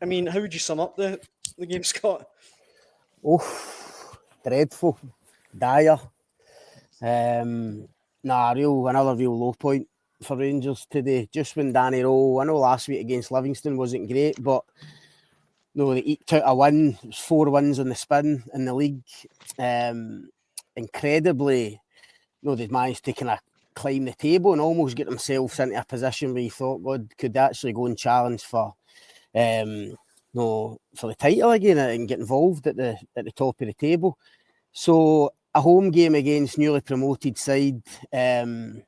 I mean, how would you sum up the game, Scott? Oh, dreadful, dire. Another real low point for Rangers today. Just when Danny Rohl, I know last week against Livingston wasn't great, but no, they eked out a win. It was 4 wins on the spin in the league. Incredibly, they'd managed to kind of climb the table and almost get themselves into a position where you thought, God, could they actually go and challenge for the title again and get involved at the top of the table. So a home game against newly promoted side, it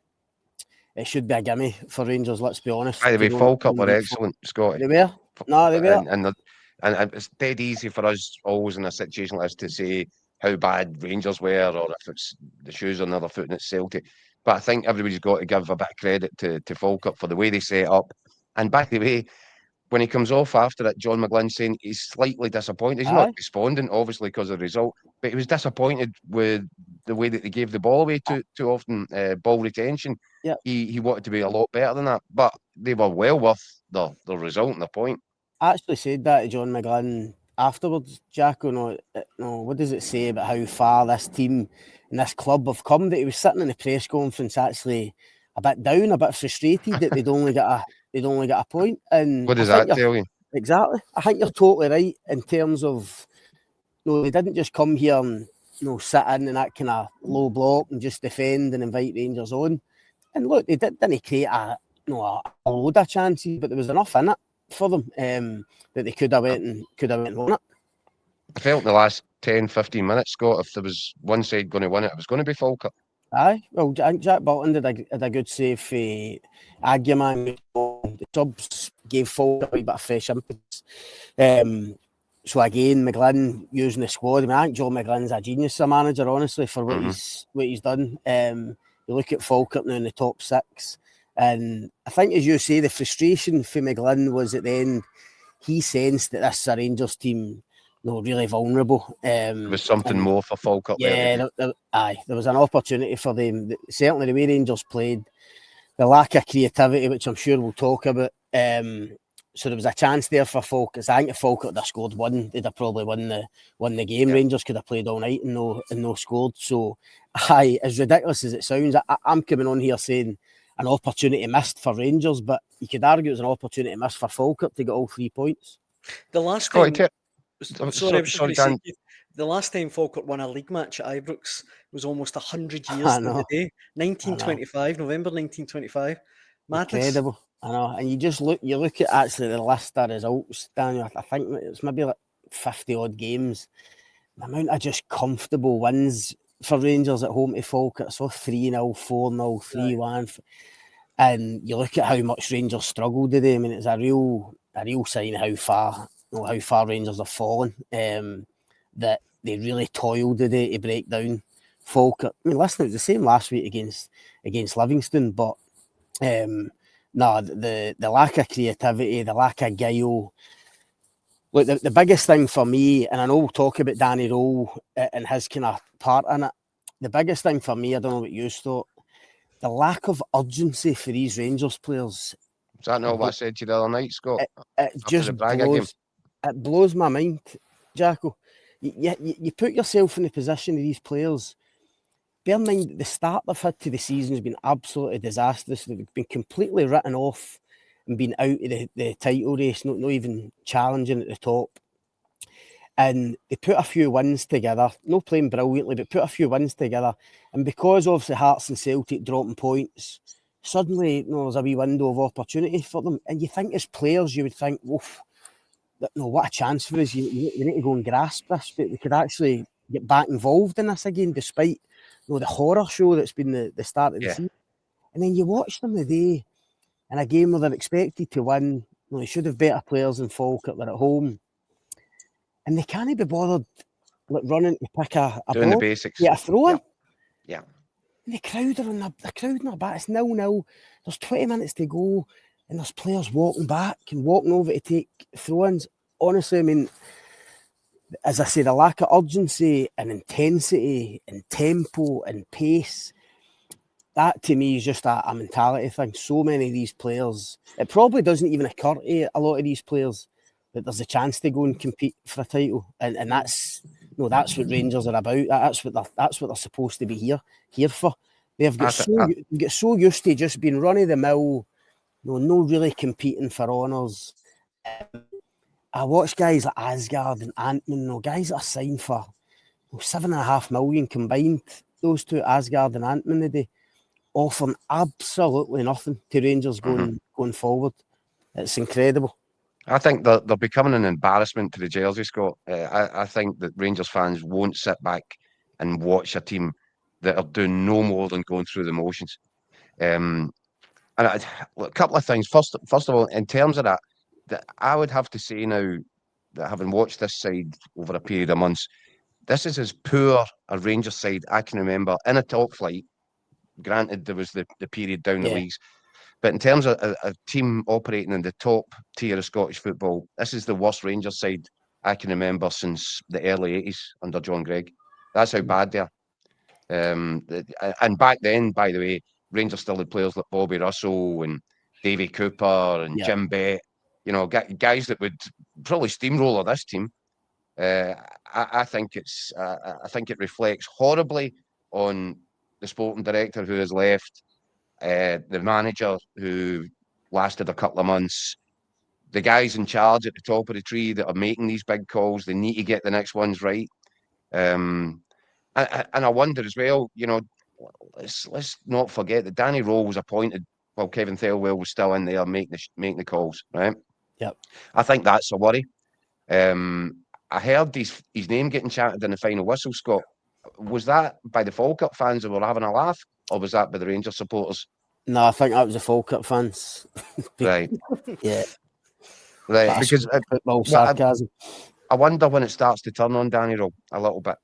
should be a gimme for Rangers, let's be honest. By the way, Falkirk were excellent, Scotty. They were? No, they were. And it's dead easy for us always in a situation like this to say how bad Rangers were, or if it's the shoes on the other foot and it's Celtic. But I think everybody's got to give a bit of credit to Falkirk for the way they set up. And by the way, when he comes off after it, John McGlynn saying he's slightly disappointed. He's not despondent, obviously, because of the result, but he was disappointed with the way that they gave the ball away too often, ball retention. Yep. He wanted to be a lot better than that, but they were well worth the result and the point. I actually said that to John McGlynn afterwards, Jacko. What does it say about how far this team and this club have come? That he was sitting in the press conference actually a bit down, a bit frustrated that they'd only got a point. And what does that tell you? Exactly. I think you're totally right in terms of they didn't just come here and sit in that kind of low block and just defend and invite Rangers on. And look, they didn't create a load of chances, but there was enough in it for them that they could have went and won it. I felt in the last 10-15 minutes, Scott, if there was one side going to win it was going to be Falkirk. Aye, well, I think Jack Bolton did a good save for Aguiman. The subs gave Falkirk a wee bit of fresh impetus. So again, McGlynn using the squad. I mean, I think John McGlynn's a genius, a manager, honestly, for what he's done. You look at Falkirk now in the top 6, and I think, as you say, the frustration for McGlynn was at the end. He sensed that this is a Rangers team, really vulnerable. There was something more for Falkirk. Yeah, there was an opportunity for them. Certainly, the way Rangers played, the lack of creativity, which I'm sure we'll talk about. So there was a chance there for Falkirk. I think if Falkirk had scored one, they'd have probably won the game. Yeah. Rangers could have played all night and no scored. So, as ridiculous as it sounds, I'm coming on here saying an opportunity missed for Rangers, but you could argue it was an opportunity missed for Falkirk to get all 3 points. The last time, the last time Falkirk won a league match at Ibrox was almost 100 years to the day. 1925, November 1925. Madness. Incredible. I know, and you look at actually the list of results, Daniel. I think it's maybe like 50 odd games. The amount of just comfortable wins for Rangers at home to Falkirk, so 3-0, 4-0, 3-1, and you look at how much Rangers struggled today. I mean, it's a real sign of how far Rangers have fallen. That they really toiled today to break down Falkirk. I mean, listen, it was the same last week against Livingston, but. The lack of creativity, the lack of guile. Look, the biggest thing for me, and I know we'll talk about Danny Rohl and his kind of part in it. The biggest thing for me, I don't know what you thought, the lack of urgency for these Rangers players. Is that not what I said to you the other night, Scott? It blows my mind, Jacko. You put yourself in the position of these players. Bear in mind, the start they've had to the season has been absolutely disastrous. They've been completely written off and been out of the title race, not even challenging at the top. And they put a few wins together, not playing brilliantly, but put a few wins together. And because obviously Hearts and Celtic dropping points, suddenly there's a wee window of opportunity for them. And you think as players, you would think, woof, what a chance for us. You need to go and grasp this, but we could actually get back involved in this again, despite the horror show that's been the start of the season. And then you watch them today in a game where they're expected to win. They should have better players than Falkirk. They're at home. And they can't be bothered running to pick a doing ball, the basics. a throw in. Yeah. And the crowd are on their back. It's 0-0. There's 20 minutes to go. And there's players walking back and walking over to take throw-ins. Honestly, I mean, as I say, the lack of urgency and intensity and tempo and pace, that to me is just a mentality thing. So many of these players, it probably doesn't even occur to a lot of these players that there's a chance to go and compete for a title, and that's that's what Rangers are about. That's what they're supposed to be here for. They've got so used to just being run of the mill, no really competing for honours. I watch guys like Asgard and Antman, guys that are signed for $7.5 million combined. Those two, Asgard and Antman, they offering absolutely nothing to Rangers going forward. It's incredible. I think they're becoming an embarrassment to the jersey, Scott. I think that Rangers fans won't sit back and watch a team that are doing no more than going through the motions. And a couple of things. First of all, in terms of that I would have to say now that having watched this side over a period of months, this is as poor a Rangers side I can remember in a top flight. Granted, there was the period down the leagues. But in terms of a team operating in the top tier of Scottish football, this is the worst Rangers side I can remember since the early 80s under John Gregg. That's how bad they are. And back then, by the way, Rangers still had players like Bobby Russell and Davy Cooper and Jim Bett, guys that would probably steamroller this team. I think it reflects horribly on the sporting director who has left. The manager who lasted a couple of months, the guys in charge at the top of the tree that are making these big calls, they need to get the next ones right. And I wonder as well, let's not forget that Danny Rohl was appointed while Kevin Thelwell was still in there making the calls, right? Yep. I think that's a worry. I heard his name getting chanted in the final whistle, Scott. Was that by the Falkirk fans who were having a laugh, or was that by the Rangers supporters? No, I think that was the Falkirk fans. Right. Yeah. Right. That's because football sarcasm. I wonder when it starts to turn on Danny Rohl a little bit.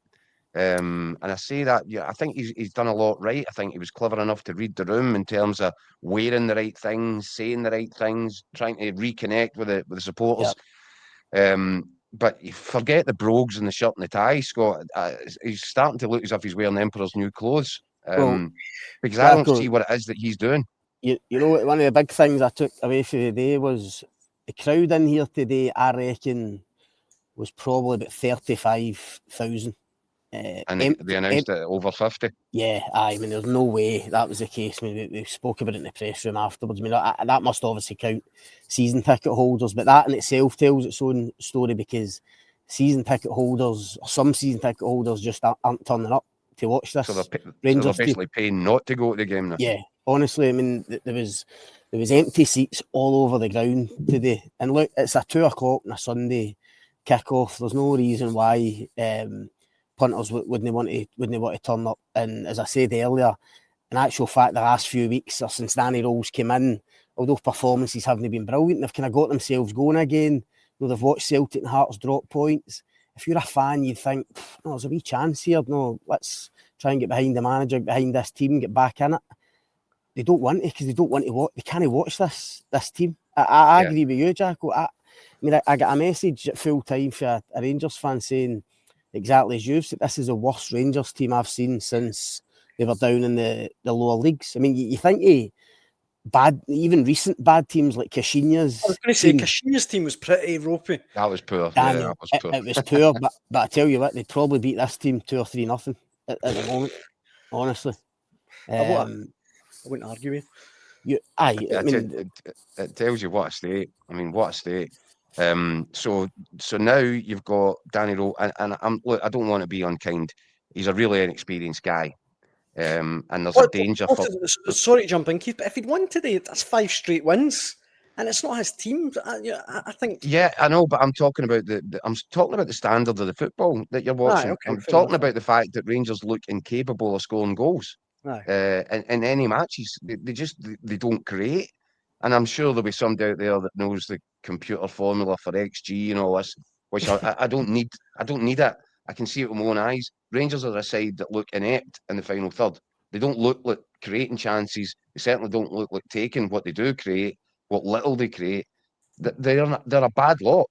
And I say that, I think he's done a lot right. I think he was clever enough to read the room in terms of wearing the right things, saying the right things, trying to reconnect with the supporters. Yep. But you forget the brogues and the shirt and the tie, Scott. He's starting to look as if he's wearing the Emperor's new clothes. Because I don't see what it is that he's doing. You know, one of the big things I took away from the day was the crowd in here today, I reckon, was probably about 35,000. And they announced it over 50. Yeah, I mean, there's no way that was the case. I mean, we spoke about it in the press room afterwards. I mean, that must obviously count season ticket holders, but that in itself tells its own story, because season ticket holders, some season ticket holders just aren't turning up to watch this. So they're basically paying not to go to the game now. Yeah, honestly, I mean, there was empty seats all over the ground today. And look, it's a 2:00 on a Sunday kick-off. There's no reason why punters wouldn't want to turn up. And as I said earlier, in actual fact, the last few weeks or since Danny Rohl's came in, although performances haven't been brilliant, they've kind of got themselves going again. They've watched Celtic and Hearts drop points. If you're a fan, you'd think, no, there's a wee chance here. No, let's try and get behind the manager, behind this team, get back in it. They don't want to, because they don't want to watch. They can't watch this team. I agree with you, Jacko. I mean, I got a message at full time for a Rangers fan saying exactly as you've said, this is the worst Rangers team I've seen since they were down in the lower leagues. I mean, you think even recent bad teams like Kashinya's. I was going to say Kashinya's team was pretty ropey. That was poor. Daniel, it was poor, but I tell you what, they'd probably beat this team 2 or 3-0 at the moment. Honestly, I wouldn't argue with you. It tells you what a state. I mean, what a state. So now you've got Danny Rohl, and look, I don't want to be unkind. He's a really inexperienced guy, and there's a danger for. Sorry to jump in, Keith, but if he'd won today, that's 5 straight wins, and it's not his team. I think. Yeah, I know, but I'm talking about the standard of the football that you're watching. Okay, I'm talking about the fact that Rangers look incapable of scoring goals. In any matches, they don't create. And I'm sure there'll be somebody out there that knows the computer formula for XG and all this, which I don't need. I don't need it. I can see it with my own eyes. Rangers are a side that look inept in the final third. They don't look like creating chances. They certainly don't look like taking what they do create, what little they create. They're a bad lot.